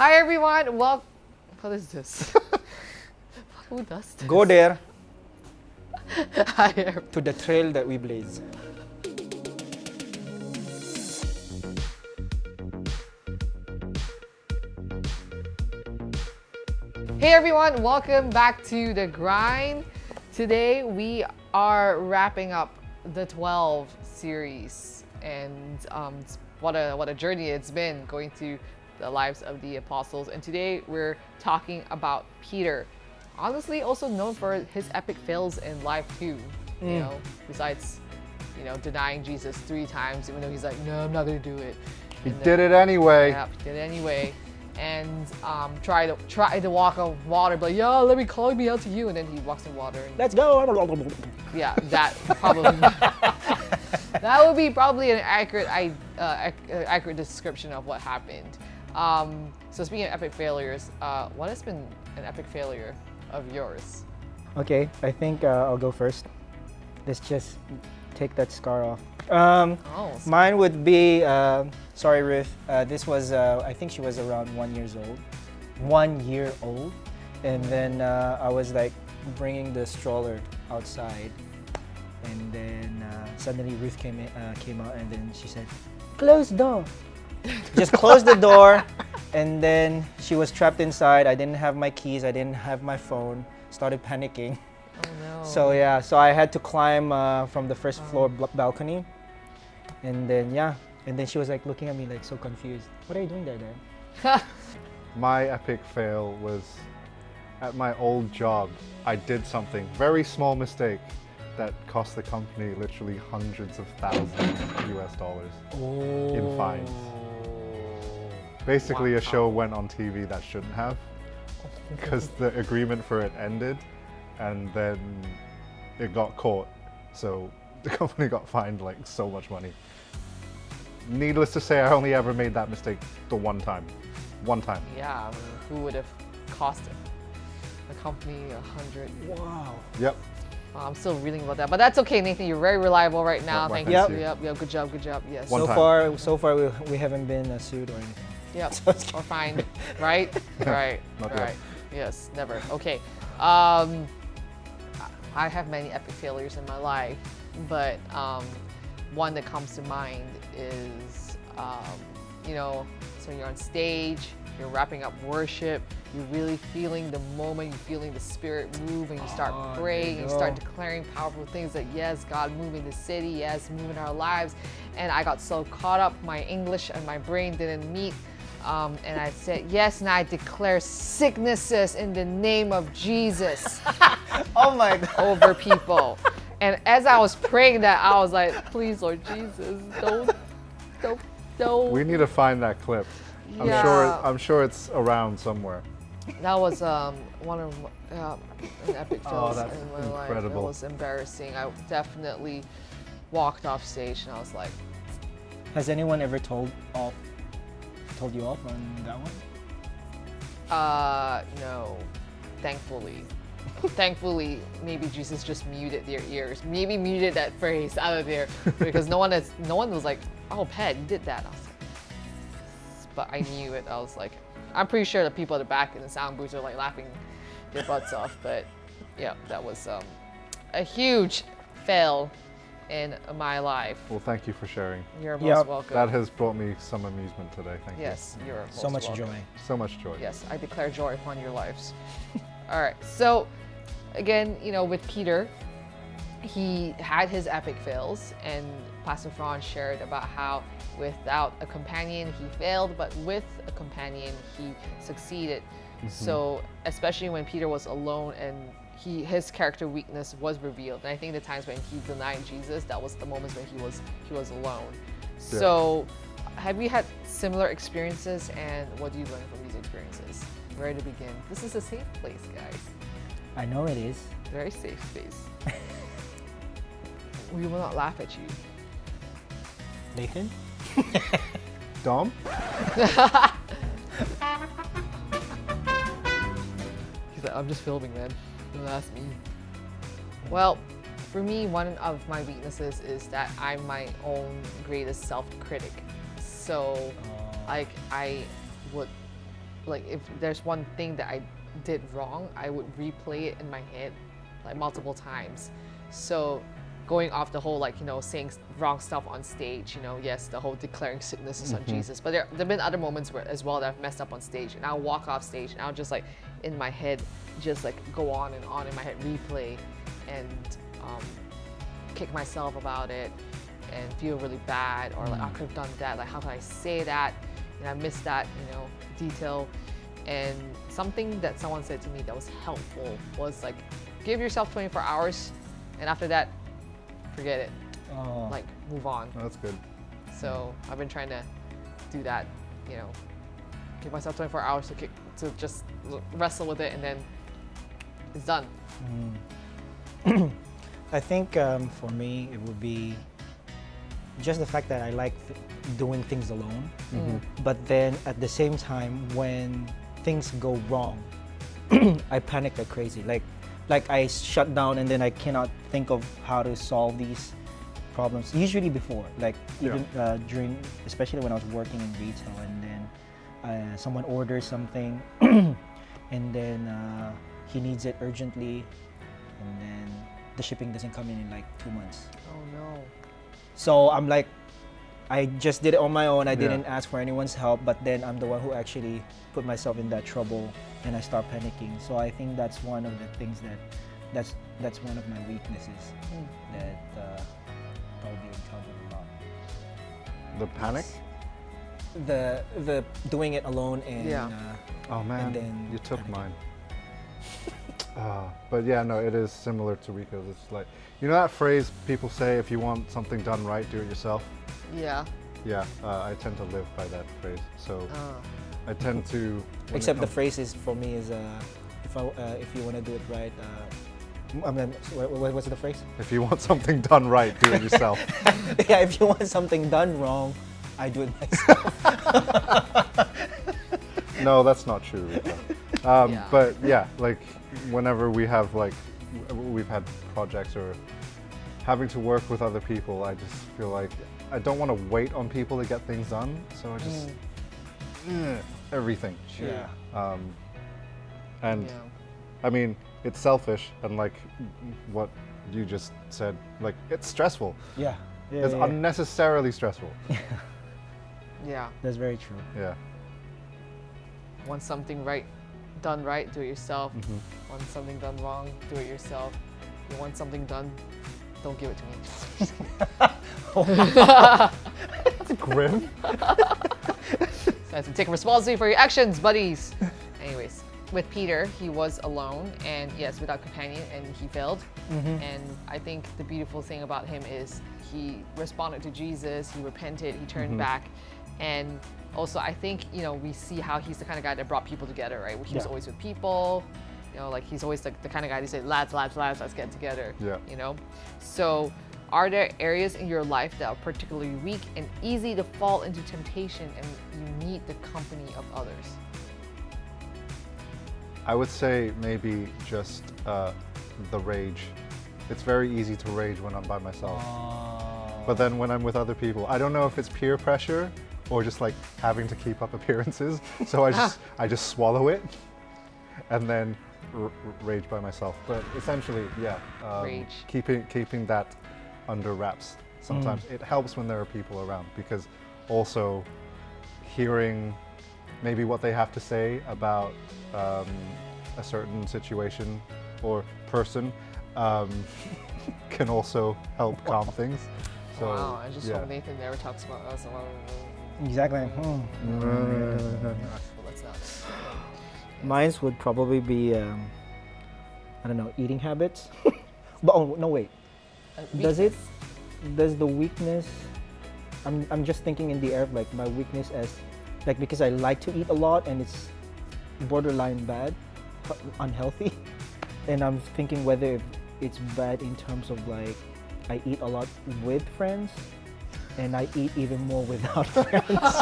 Hi everyone, what is this? Who does this? Go there Hi everyone. to the trail that we blaze. Hey everyone, welcome back to The Grind. Today we are wrapping up the 12 series, and what a journey it's been going through the lives of the apostles. And today we're talking about Peter, honestly also known for his epic fails in life too. You know, besides denying Jesus 3 times, even though he's like, no, I'm not gonna do it. He did it anyway. Yeah, he did it anyway. And try to walk on water, but yeah, let me call me out to you, and then he walks in water. And, Let's go. yeah, that probably that would be probably an accurate description of what happened. So speaking of epic failures, what has been an epic failure of yours? Okay, I think I'll go first. Let's just take that scar off. Mine would be, sorry Ruth, this was, I think she was around 1 year old. 1 year old. And then I was like bringing the stroller outside. And then suddenly Ruth came out, and then she said, close the door. Just closed the door. And then she was trapped inside. I didn't have my keys, I didn't have my phone. Started panicking. Oh no. So yeah, so I had to climb from the first floor balcony, and then she was like looking at me like so confused. What are you doing there, Dad? My epic fail was at my old job. I did something, very small mistake, that cost the company literally hundreds of thousands US dollars in fines. Basically, a show went on TV that shouldn't have, because the agreement for it ended, and then it got caught. So the company got fined like so much money. Needless to say, I only ever made that mistake the one time. One time. Yeah, I mean, who would have cost the company 100? Wow. Yep. I'm still reading about that, but that's okay, Nathan. You're very reliable right now. Well, Thank thank you. you. Yep. Good job. Yes. One So far we haven't been sued or anything. Yep. Or fine, right? Right. Not right. yet. Yes. Never. Okay. I have many epic failures in my life, but one that comes to mind is, so you're on stage, you're wrapping up worship, you're really feeling the moment, you're feeling the Spirit move, and you start praying, and you start declaring powerful things like, yes, God, move in the city, yes, move in our lives. And I got so caught up, my English and my brain didn't meet. And I said, yes, and I declare sicknesses in the name of Jesus. Oh my God. Over people. And as I was praying that, I was like, please, Lord Jesus, don't. We need to find that clip. Yeah. I'm sure it's around somewhere. That was one of an epic fails that's in my life. It incredible. was embarrassing. I definitely walked off stage and I was like, Has anyone ever told you off on that one? no, thankfully. Thankfully, maybe Jesus just muted their ears. Maybe muted that phrase out of there, because no one was like, oh, Pat, you did that. I was like, but I knew it. I was like, I'm pretty sure the people at the back in the sound booths are like laughing their butts off. But yeah, that was a huge fail in my life. Well, thank you for sharing. You're most welcome. That has brought me some amusement today. Thank Yes, you're most So much welcome. joy. you. So much joy. Yes, I declare joy upon your lives. All right, so again, with Peter, he had his epic fails, and Pastor Franz shared about how without a companion he failed, but with a companion he succeeded. So especially when Peter was alone and his character weakness was revealed, and I think the times when he denied Jesus, that was the moments when he was alone. Yeah. So have you had similar experiences, and what do you learn from these experiences? Where to begin? This is a safe place, guys. I know it is. Very safe space. We will not laugh at you. Nathan? Dom? He's like, I'm just filming, man. Don't ask me. Well, for me, one of my weaknesses is that I'm my own greatest self-critic. So, like, I would like if there's one thing that I did wrong, I would replay it in my head like multiple times. So going off the whole like, you know, saying wrong stuff on stage, you know, yes, the whole declaring sicknesses on Jesus, but there have been other moments where as well that I've messed up on stage, and I'll walk off stage and I'll just like in my head just like go on and on in my head, replay, and kick myself about it and feel really bad, or like I could have done that, like how can I say that, and I missed that, you know, detail. And something that someone said to me that was helpful was like, give yourself 24 hours, and after that, forget it. Like, move on. Oh, that's good. So I've been trying to do that, you know, give myself 24 hours to just wrestle with it, and then it's done. I think for me, it would be just the fact that I like doing things alone. But then at the same time, when things go wrong, I panic like crazy. Like I shut down, and then I cannot think of how to solve these problems. Usually before, like even during, especially when I was working in retail, and then someone orders something, and then he needs it urgently, and then the shipping doesn't come in like 2 months. Oh no. So I'm like, I just did it on my own. I didn't ask for anyone's help, but then I'm the one who actually put myself in that trouble, and I start panicking. So I think that's one of the things that's one of my weaknesses that probably encountered a lot. The panic? The doing it alone and oh man, and then you took panicking. mine. But yeah, no, it is similar to Rico's. It's like, you know that phrase people say, if you want something done right, do it yourself? Yeah. Yeah, I tend to live by that phrase. So I tend to... Except the phrase is, for me, is if you want to do it right, I mean, what's the phrase? If you want something done right, do it yourself. Yeah, if you want something done wrong, I do it myself. No, that's not true, Rico. But yeah, like whenever we have we've had projects or having to work with other people, I just feel like I don't want to wait on people to get things done. So I just everything. Yeah. And I mean, it's selfish, and like what you just said, like it's stressful. Yeah. It's unnecessarily stressful. Yeah. That's very true. Yeah. Want something done right, do it yourself. Want something done wrong, do it yourself. You want something done, don't give it to me. That's grim. So I have to take responsibility for your actions, buddies. Anyways, with Peter, he was alone and yes, without companion, and he failed. And I think the beautiful thing about him is he responded to Jesus, he repented, he turned back. And also, I think, you know, we see how he's the kind of guy that brought people together, right? He was always with people, you know, like he's always like the kind of guy to say, lads, let's get together, you know? So are there areas in your life that are particularly weak and easy to fall into temptation, and you need the company of others? I would say maybe just the rage. It's very easy to rage when I'm by myself. But then when I'm with other people, I don't know if it's peer pressure or just like having to keep up appearances. So I just swallow it and then rage by myself. But essentially, Rage. Keeping that under wraps. Sometimes it helps when there are people around, because also hearing maybe what they have to say about a certain situation or person can also help calm things. So, wow, I just hope Nathan never talks about us. Exactly. Let's not. Mine would probably be, I don't know, eating habits. But oh no, wait. Does the weakness? I'm just thinking in the air of like my weakness as, like, because I like to eat a lot and it's borderline bad, unhealthy, and I'm thinking whether it's bad in terms of like I eat a lot with friends and I eat even more without friends.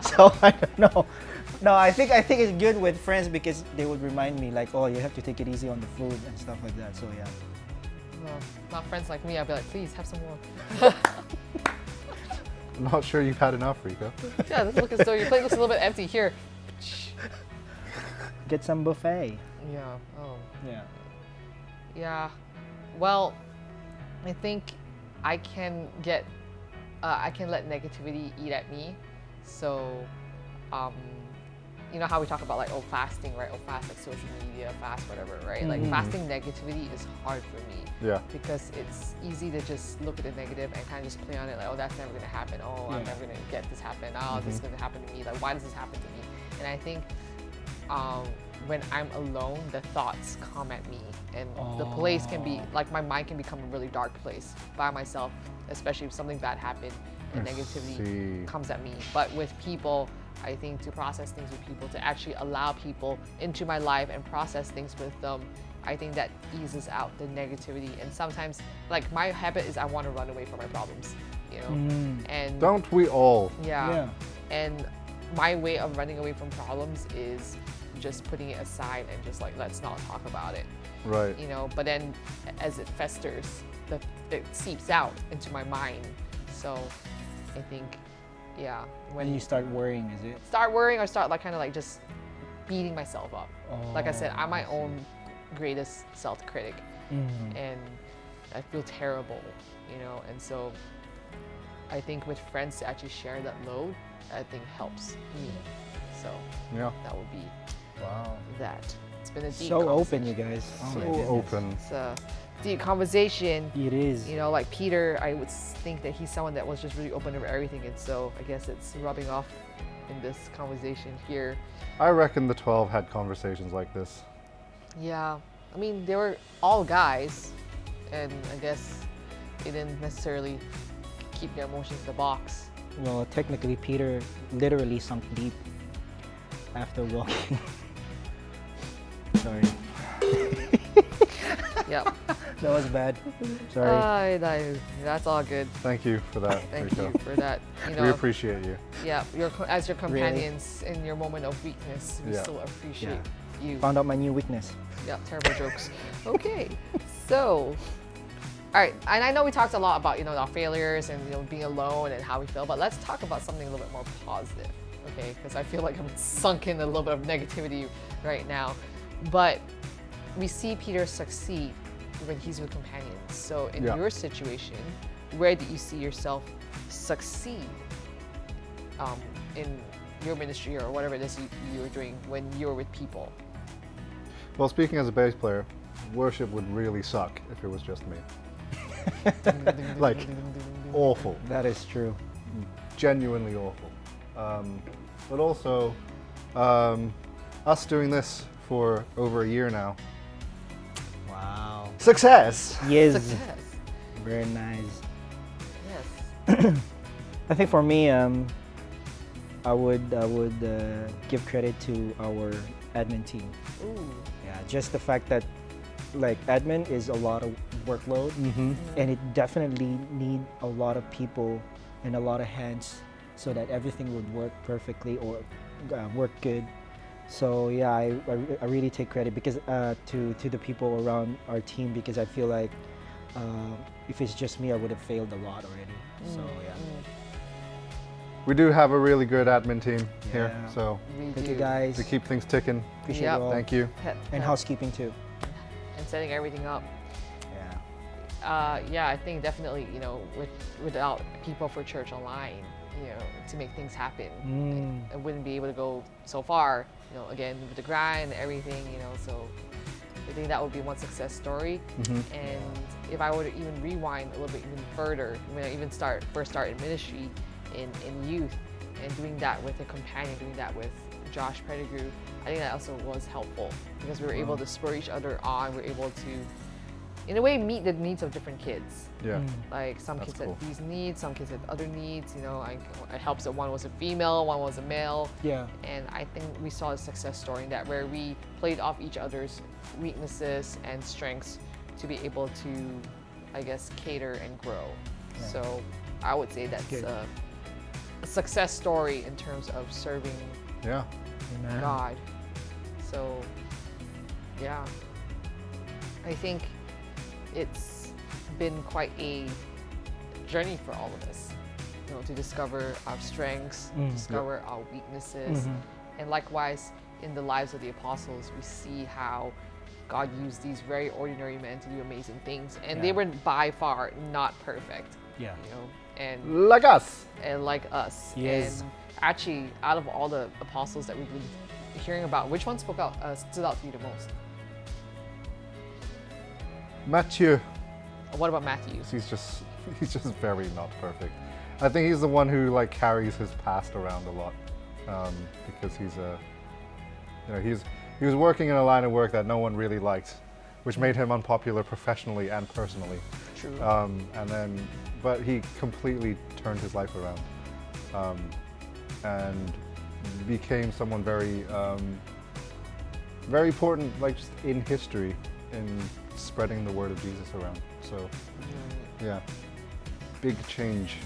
So I don't know. No, I think it's good with friends because they would remind me like, oh, you have to take it easy on the food and stuff like that. So yeah. Well, not friends like me. I'd be like, please have some more. I'm not sure you've had enough, Rico. Yeah, this looks as though your plate looks a little bit empty. Here. get some buffet. Yeah. Oh. Yeah. Yeah. Well, I think I can get, I can let negativity eat at me. So, you know how we talk about like, oh, fasting, right? Oh, fast like social media, fast whatever, right? Like fasting negativity is hard for me. Yeah. Because it's easy to just look at the negative and kind of just play on it like, oh, that's never gonna happen. Oh, I'm never gonna get this happen. Oh, this is gonna happen to me. Like, why does this happen to me? And I think when I'm alone, the thoughts come at me, and the place can be like my mind can become a really dark place by myself, especially if something bad happened and negativity comes at me. But with people, I think to process things with people, to actually allow people into my life and process things with them, I think that eases out the negativity. And sometimes, like my habit is I want to run away from my problems, you know. And don't we all? Yeah. And my way of running away from problems is just putting it aside and just like, let's not talk about it. Right. You know, but then as it festers, it seeps out into my mind. So I think, yeah. When you start worrying, is it? Start worrying or start like kind of like just beating myself up. Like I said, I'm my own greatest self-critic, and I feel terrible, you know. And so I think with friends to actually share that load, I think helps me. So yeah, that would be that. It's been a deep so open, you guys. So open. It's a deep conversation. It is. You know, like Peter, I would think that he's someone that was just really open over everything, and so I guess it's rubbing off in this conversation here. I reckon the 12 had conversations like this. Yeah, I mean, they were all guys, and I guess they didn't necessarily keep their emotions in the box. Well, technically, Peter literally sunk deep after walking. Sorry. Yep. That was bad. Sorry. That's all good. Thank you for that. Thank Rico. you for that. You know, we appreciate you. Yeah, as your companions in your moment of weakness, we still appreciate you. Found out my new weakness. Yeah, terrible jokes. Okay, so, all right, and I know we talked a lot about, you know, our failures and, you know, being alone and how we feel, but let's talk about something a little bit more positive, okay? Because I feel like I'm sunk in a little bit of negativity right now. But we see Peter succeed when he's with companions. So in your situation, where do you see yourself succeed in your ministry or whatever it is you were doing when you were with people? Well, speaking as a bass player, worship would really suck if it was just me. Like, awful. That is true. Genuinely awful. But also, us doing this for over a year now. Wow. Success! Yes. Success. Very nice. Yes. I think for me, I would give credit to our admin team. Ooh. Yeah, just the fact that like admin is a lot of workload, and it definitely need a lot of people and a lot of hands so that everything would work perfectly or work good. So yeah, I really take credit because to the people around our team, because I feel like if it's just me, I would have failed a lot already. So yeah. We do have a really good admin team here, so thank you guys. to keep things ticking. Appreciate you all. Thank you. And housekeeping too. And setting everything up. Yeah. Yeah, I think definitely, you know, without people for church online, you know, to make things happen, I wouldn't be able to go so far, you know, again, with the grind and everything, you know, so I think that would be one success story. And if I were to even rewind a little bit even further, when I even first started ministry in youth and doing that with a companion, doing that with Josh Pettigrew, I think that also was helpful because we were able to spur each other on. We were able to, in a way, meet the needs of different kids. Yeah. Like some That's kids cool. had these needs, some kids had other needs. You know, it helps that one was a female, one was a male. Yeah. And I think we saw a success story in that where we played off each other's weaknesses and strengths to be able to, I guess, cater and grow. Yeah. So I would say that's a success story in terms of serving God. So yeah, I think it's been quite a journey for all of us, you know, to discover our strengths, discover our weaknesses, And likewise, in the lives of the apostles, we see how God used these very ordinary men to do amazing things, and they were by far not perfect. Yeah. You know, and Like us. like us. Yes. And actually, out of all the apostles that we've been hearing about, which one stood out to you the most? Matthew. What about Matthew? He's just very not perfect. I think he's the one who like carries his past around a lot, because he was working in a line of work that no one really liked, which made him unpopular professionally and personally. True. But he completely turned his life around, and became someone very, very important, like just in history, in spreading the word of Jesus around. So, yeah, big change.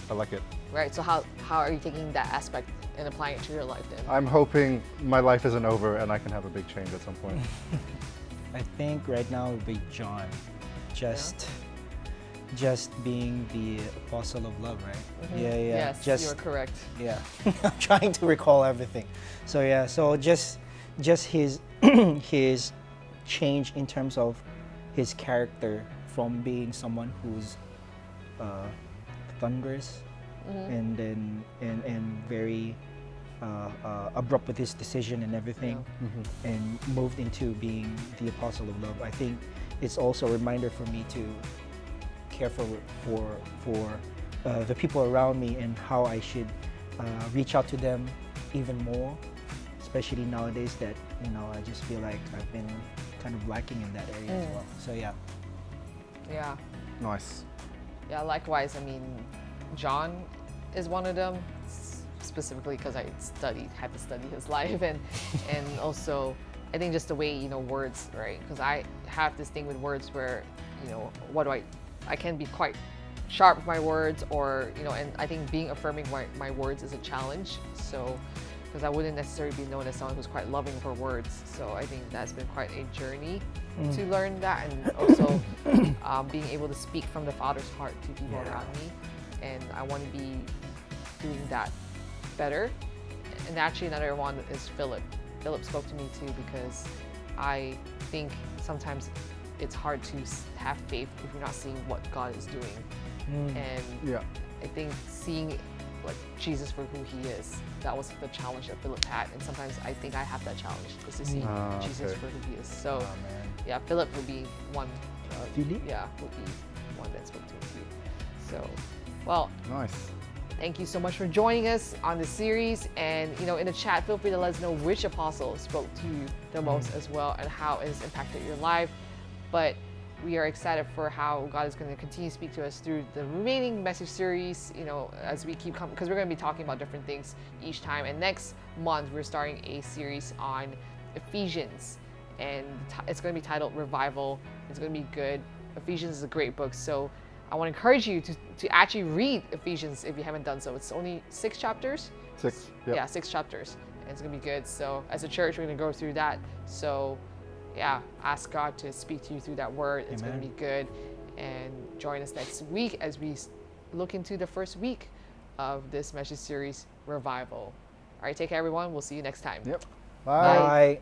I like it. Right. So how are you taking that aspect and applying it to your life then? I'm hoping my life isn't over and I can have a big change at some point. I think right now it would be John, just being the apostle of love, right? Mm-hmm. Yeah. Yes, you're correct. Yeah, I'm trying to recall everything. So yeah, so just his his change in terms of his character from being someone who's thunderous and then and very abrupt with his decision and everything, and moved into being the apostle of love. I think it's also a reminder for me to care for the people around me and how I should reach out to them even more, especially nowadays that I just feel like I've been kind of lacking in that area as well. So yeah. Yeah. Nice. Yeah, likewise. I mean, John is one of them, specifically because I had to study his life, and also I think just the way words, right? Because I have this thing with words where I can be quite sharp with my words, or and I think being affirming my words is a challenge. So because I wouldn't necessarily be known as someone who's quite loving for words, so I think that's been quite a journey to learn that, and also being able to speak from the Father's heart to people around me, and I want to be doing that better. And actually another one is Philip. Philip spoke to me too, because I think sometimes it's hard to have faith if you're not seeing what God is doing. And I think seeing like Jesus for who he is, that was the challenge that Philip had, and sometimes I think I have that challenge, is to see Jesus for who he is. So yeah, Philip would be one. Philip? Yeah, would be one that spoke to me too. So, well, Nice. thank you so much for joining us on this series, and in the chat, feel free to let us know which apostle spoke to you the most as well, and how it has impacted your life. But we are excited for how God is going to continue to speak to us through the remaining message series, as we keep coming, because we're going to be talking about different things each time. And next month, we're starting a series on Ephesians, and it's going to be titled Revival. It's going to be good. Ephesians is a great book, so I want to encourage you to actually read Ephesians if you haven't done so. It's only 6 chapters. 6. Yep. Yeah, 6 chapters, and it's going to be good. So as a church, we're going to go through that. So yeah, ask God to speak to you through that word. It's going to be good. And join us next week as we look into the first week of this message series, Revival. All right, take care, everyone. We'll see you next time. Yep. Bye. Bye.